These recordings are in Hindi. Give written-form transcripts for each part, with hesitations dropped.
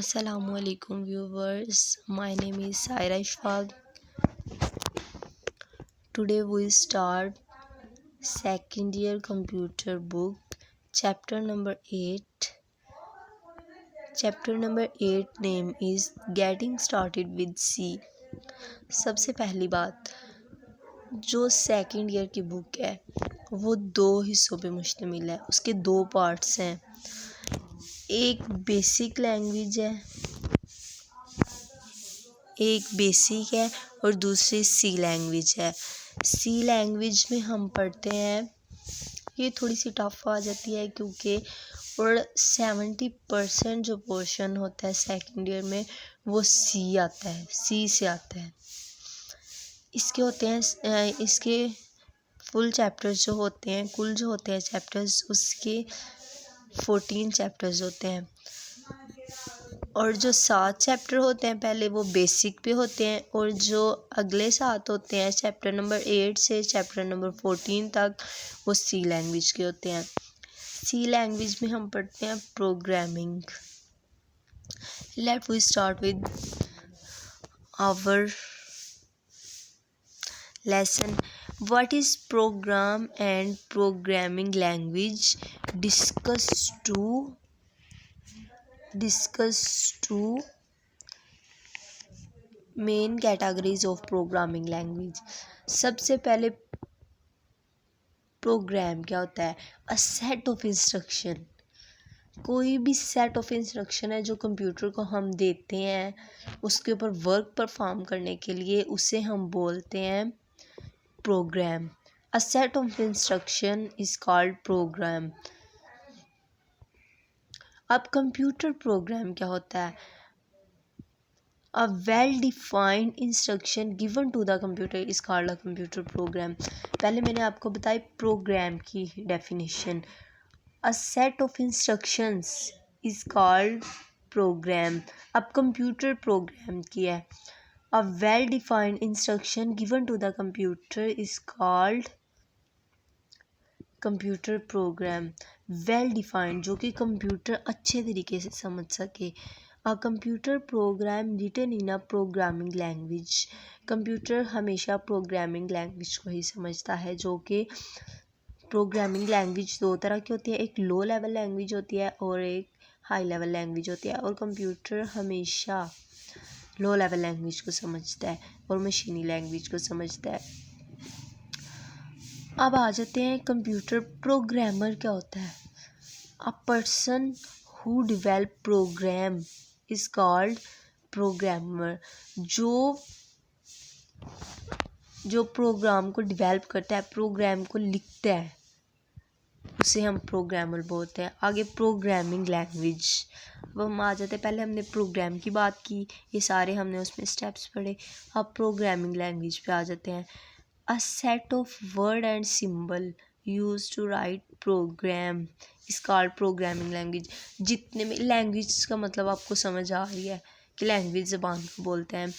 Assalamualaikum viewers, my name is Saira Ishfaq. Today we start second year computer book chapter number 8. Chapter number 8 name is Getting Started with C. सबसे पहली बात, जो सेकंड ईयर की बुक है वो दो हिस्सों पे मुश्तमिल है। उसके दो पार्ट्स हैं, एक बेसिक लैंग्वेज है, एक बेसिक है और दूसरी सी लैंग्वेज है। सी लैंग्वेज में हम पढ़ते हैं, ये थोड़ी सी टफ आ जाती है क्योंकि और 70% जो पोर्शन होता है सेकंड ईयर में वो सी आता है, सी से आता है। इसके होते हैं इसके फुल चैप्टर्स जो होते हैं, कुल जो होते हैं चैप्टर्स उसके 14 चैप्टर्स होते हैं और जो 7 चैप्टर होते हैं पहले वो बेसिक पे होते हैं और जो अगले 7 होते हैं चैप्टर नंबर 8 से चैप्टर नंबर 14 तक वो सी लैंग्वेज के होते हैं। सी लैंग्वेज में हम पढ़ते हैं programming. Let we start with our lesson. What is program and programming language? Discuss two main categories of programming language. सबसे पहले प्रोग्राम क्या होता है? अ सेट ऑफ इंस्ट्रक्शन। कोई भी सेट ऑफ इंस्ट्रक्शन है जो कंप्यूटर को हम देते हैं उसके ऊपर वर्क परफॉर्म करने के लिए, उसे हम बोलते हैं program. A set of instruction is called program. अब कंप्यूटर प्रोग्राम क्या होता है? A well-defined instruction given to the computer is called a computer program. पहले मैंने आपको बताई प्रोग्राम की definition. A set of instructions is called program. अब कंप्यूटर प्रोग्राम की है। A well-defined instruction given to the computer is called computer program. Well-defined जो कि कंप्यूटर अच्छे तरीके से समझ सके। A computer program written in a programming language. Computer हमेशा प्रोग्रामिंग लैंग्वेज को ही समझता है, जो कि प्रोग्रामिंग लैंग्वेज दो तरह की होती है, एक लो लेवल लैंग्वेज होती है और एक हाई लेवल लैंग्वेज होती है, और कंप्यूटर हमेशा लो लेवल लैंग्वेज को समझता है और मशीनी लैंग्वेज को समझता है। अब आ जाते हैं कंप्यूटर प्रोग्रामर क्या होता है? A person who develop program is called programmer. जो प्रोग्राम को डेवलप करता है, प्रोग्राम को लिखता है, उसे हम प्रोग्रामर बोलते हैं। आगे प्रोग्रामिंग लैंग्वेज, अब हम आ जाते हैं, पहले हमने प्रोग्राम की बात की, ये सारे हमने उसमें स्टेप्स पढ़े। अब प्रोग्रामिंग लैंग्वेज पे आ जाते हैं। A set of word and symbol use to write program is called programming language. जितने में लैंग्वेज का मतलब आपको समझ आ रही है कि लैंग्वेज ज़बान को बोलते हैं।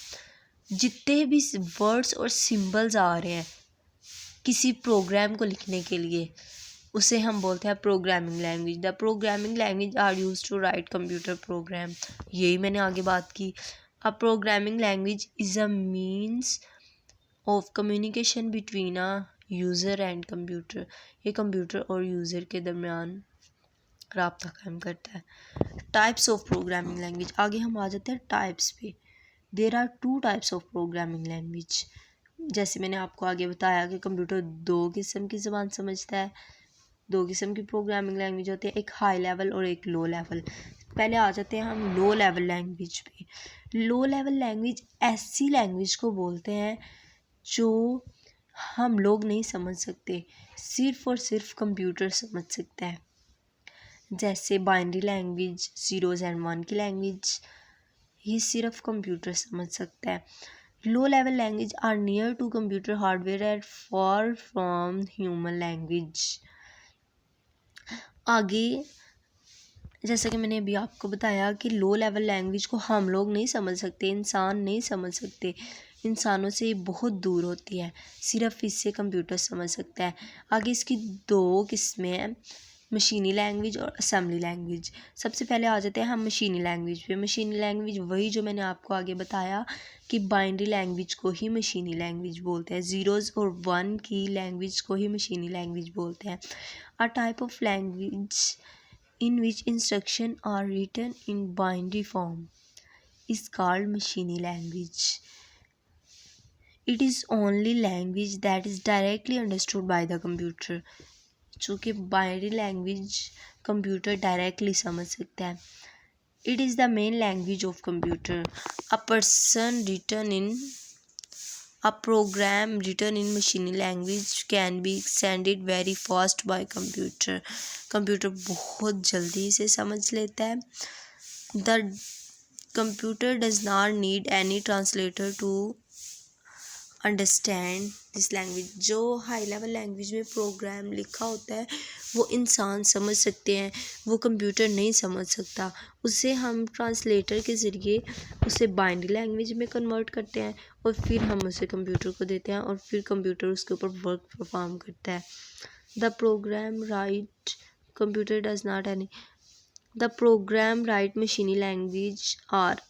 जितने भी वर्ड्स और सिंबल्स आ रहे हैं किसी प्रोग्राम को लिखने के लिए, उसे हम बोलते हैं programming language. The programming language are use to write computer program. यही मैंने आगे बात की। A programming language is a means of communication between a user and computer. ये कंप्यूटर और यूज़र के दरमियान राब्ता कायम करता है। टाइप्स ऑफ प्रोग्रामिंग लैंग्वेज, आगे हम आ जाते हैं टाइप्स पे। There are 2 types of programming language. जैसे मैंने आपको आगे बताया कि कंप्यूटर 2 किस्म की ज़बान समझता है, 2 किस्म की प्रोग्रामिंग लैंग्वेज होती है, एक हाई लेवल और एक लो लेवल। पहले आ जाते हैं हम लो लेवल लैंग्वेज पे। लो लेवल लैंग्वेज ऐसी लैंग्वेज को बोलते हैं जो हम लोग नहीं समझ सकते, सिर्फ़ और सिर्फ कंप्यूटर समझ सकता है। जैसे बाइनरी लैंग्वेज, 0s and 1 की लैंग्वेज, ये सिर्फ कंप्यूटर समझ सकता है। Low level language are near to computer hardware and for from human language. आगे जैसा कि मैंने अभी आपको बताया कि लो लेवल लैंग्वेज को हम लोग नहीं समझ सकते, इंसान नहीं समझ सकते, इंसानों से ये बहुत दूर होती है, सिर्फ इससे कंप्यूटर समझ सकता है। आगे इसकी 2 किस्में हैं, मशीनी लैंग्वेज और असेंबली लैंग्वेज। सबसे पहले आ जाते हैं हम मशीनी लैंग्वेज पे। मशीनी लैंग्वेज वही जो मैंने आपको आगे बताया कि बाइनरी लैंग्वेज को ही मशीनी लैंग्वेज बोलते हैं, ज़ीरोज़ और वन की लैंग्वेज को ही मशीनी लैंग्वेज बोलते हैं। A type of language in which instructions are written in binary form is called machine language. It is only language that is directly understood by the computer. चूँकि बाइनरी लैंग्वेज कंप्यूटर डायरेक्टली समझ सकता है। It is the main language of computer. A program written in machine language can be extended very fast by computer. Computer बहुत जल्दी से समझ लेता है। The computer does not need any translator to understand this language. जो हाई लेवल लैंग्वेज में प्रोग्राम लिखा होता है वो इंसान समझ सकते हैं, वो कंप्यूटर नहीं समझ सकता। उसे हम ट्रांसलेटर के ज़रिए उसे बाइनरी लैंग्वेज में कन्वर्ट करते हैं और फिर हम उसे कंप्यूटर को देते हैं और फिर कंप्यूटर उसके ऊपर वर्क परफॉर्म करता है। The program write computer does not any the program write मशीनी language are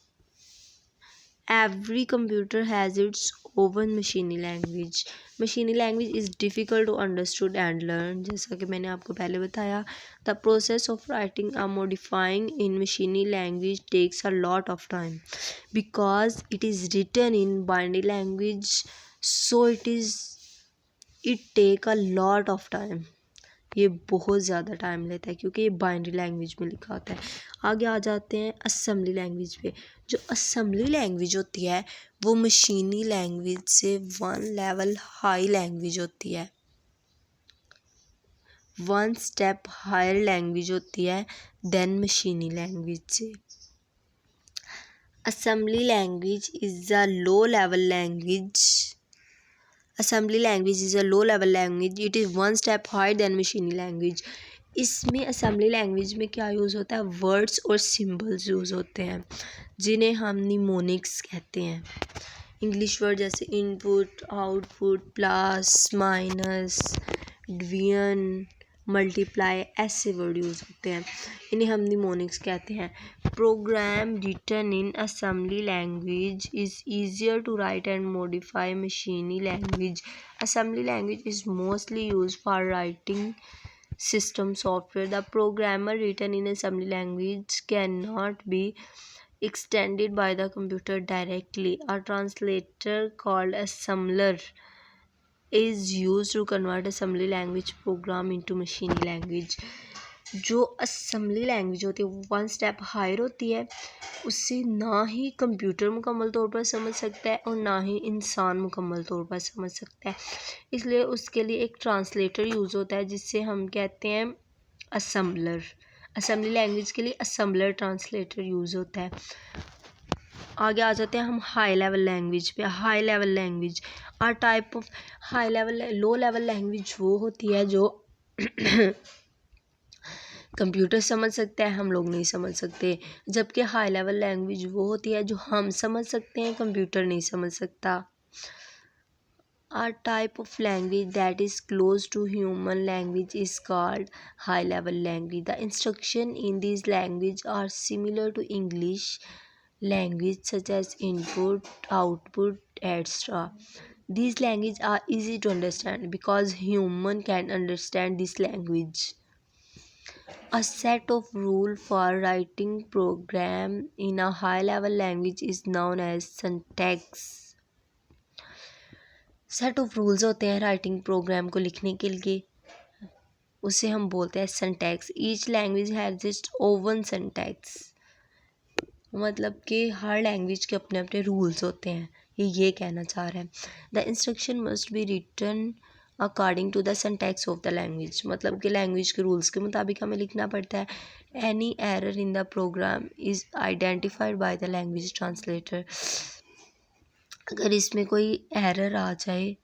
every computer has its own machine language. Machine language is difficult to understand and learn. जैसा कि मैंने आपको पहले बताया, the process of writing or modifying in machine language takes a lot of time because it is written in binary language, so it take a lot of time. ये बहुत ज़्यादा टाइम लेता है क्योंकि ये बाइनरी लैंग्वेज में लिखा होता है। आगे आ जाते हैं असेंबली लैंग्वेज पे। जो असेंबली लैंग्वेज होती है वो मशीनी लैंग्वेज से वन लेवल हाई लैंग्वेज होती है, वन स्टेप हायर लैंग्वेज होती है देन मशीनी लैंग्वेज से। Assembly language is a low level language Assembly language is a low level language. It is one step higher than machine language. इसमें असेंबली लैंग्वेज में क्या यूज़ होता है, वर्ड्स और सिंबल्स यूज़ होते हैं जिन्हें हम निमोनिक्स कहते हैं। इंग्लिश वर्ड जैसे input, output, plus, minus, division, multiply, ऐसे वर्ड यूज़ होते हैं, इन्हें हम निमोनिक्स कहते हैं। Program written in assembly language is easier to write and modify मशीनी language. Assembly language is mostly use for writing system software. The programmer written in assembly language cannot be extended by the computer directly. A translator called assembler is used to convert assembly language program into machine language. जो असेंबली लैंग्वेज होती है वो वन स्टेप हायर होती है, उससे ना ही कंप्यूटर मुकम्मल तौर पर समझ सकता है और ना ही इंसान मुकम्मल तौर पर समझ सकता है। इसलिए उसके लिए एक ट्रांसलेटर यूज़ होता है जिससे हम कहते हैं असेंबलर। असेंबली लैंग्वेज के लिए असेंबलर ट्रांसलेटर यूज़ होता है। आगे आ जाते हैं हम हाई लेवल लैंग्वेज पे। High level language are type of high level low level language वो होती है जो कंप्यूटर समझ सकता है, हम लोग नहीं समझ सकते, जबकि हाई लेवल लैंग्वेज वो होती है जो हम समझ सकते हैं, कंप्यूटर नहीं समझ सकता। A type of language that is close to human language is called high level language. The instruction in these language are similar to English language such as input, output, etc. These languages are easy to understand because human can understand this language. A set of rules for writing program in a high level language is known as syntax. Set of rules होते हैं राइटिंग प्रोग्राम को लिखने के लिए, उसे हम बोलते हैं syntax. Each language has its oven syntax, मतलब कि हर लैंग्वेज के अपने अपने रूल्स होते हैं, ये कहना चाह रहा है। The instruction must be written according to the syntax of the language, मतलब कि लैंग्वेज के रूल्स के मुताबिक हमें लिखना पड़ता है। Any error in the program is identified by the language translator. अगर इसमें कोई एरर आ जाए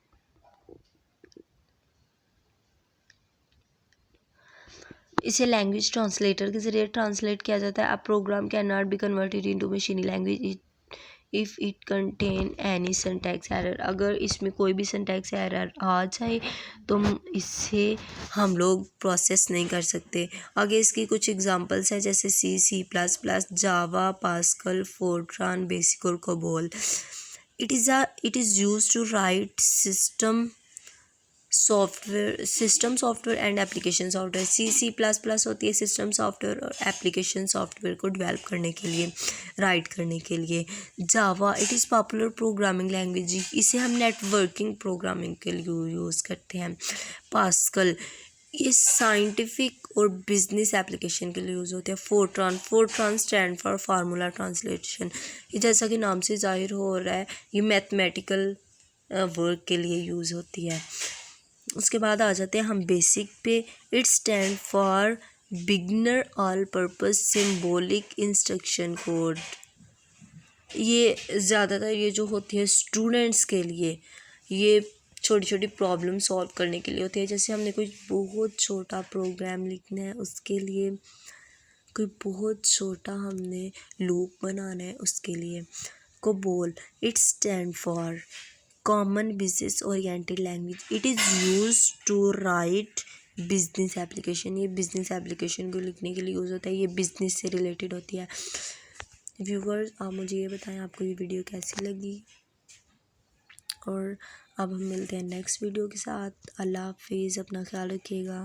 इसे लैंग्वेज ट्रांसलेटर के ज़रिए ट्रांसलेट किया जाता है। अब program can not be converted into मशीनी language if it contain any syntax error, अगर इसमें कोई भी सिंटैक्स एरर आ जाए तो इससे हम लोग प्रोसेस नहीं कर सकते। आगे इसकी कुछ एग्जांपल्स हैं जैसे C++, Java, Pascal, Fortran, BASIC और COBOL. It is use to write system software and application software. C++ होती है सिस्टम सॉफ्टवेयर और एप्लीकेशन सॉफ्टवेयर को डेवलप करने के लिए, राइट करने के लिए। Java, it is popular programming language, इसे हम नेटवर्किंग प्रोग्रामिंग के लिए यूज़ करते हैं। पास्कल, ये साइंटिफिक और बिजनेस एप्लीकेशन के लिए यूज़ होते हैं। Fortran stand for formula translation, ये जैसा कि नाम से जाहिर हो रहा है ये मैथमेटिकल वर्क के लिए यूज़ होती है। उसके बाद आ जाते हैं हम बेसिक पे। It stand for beginner all purpose symbolic instruction code, ये ज़्यादातर ये जो होती है स्टूडेंट्स के लिए, ये छोटी छोटी प्रॉब्लम सॉल्व करने के लिए होती है। जैसे हमने कोई बहुत छोटा प्रोग्राम लिखना है, उसके लिए कोई बहुत छोटा हमने लूप बनाना है, उसके लिए। COBOL, it stand for common business oriented language, it is use to write business application, ये बिजनेस एप्लीकेशन को लिखने के लिए यूज़ होता है, ये बिजनेस से रिलेटेड होती है। व्यूवर्स, आप मुझे ये बताएं आपको ये वीडियो कैसी लगी, और अब हम मिलते हैं नेक्स्ट वीडियो के साथ। अल्लाह हाफिज़, अपना ख्याल रखिएगा।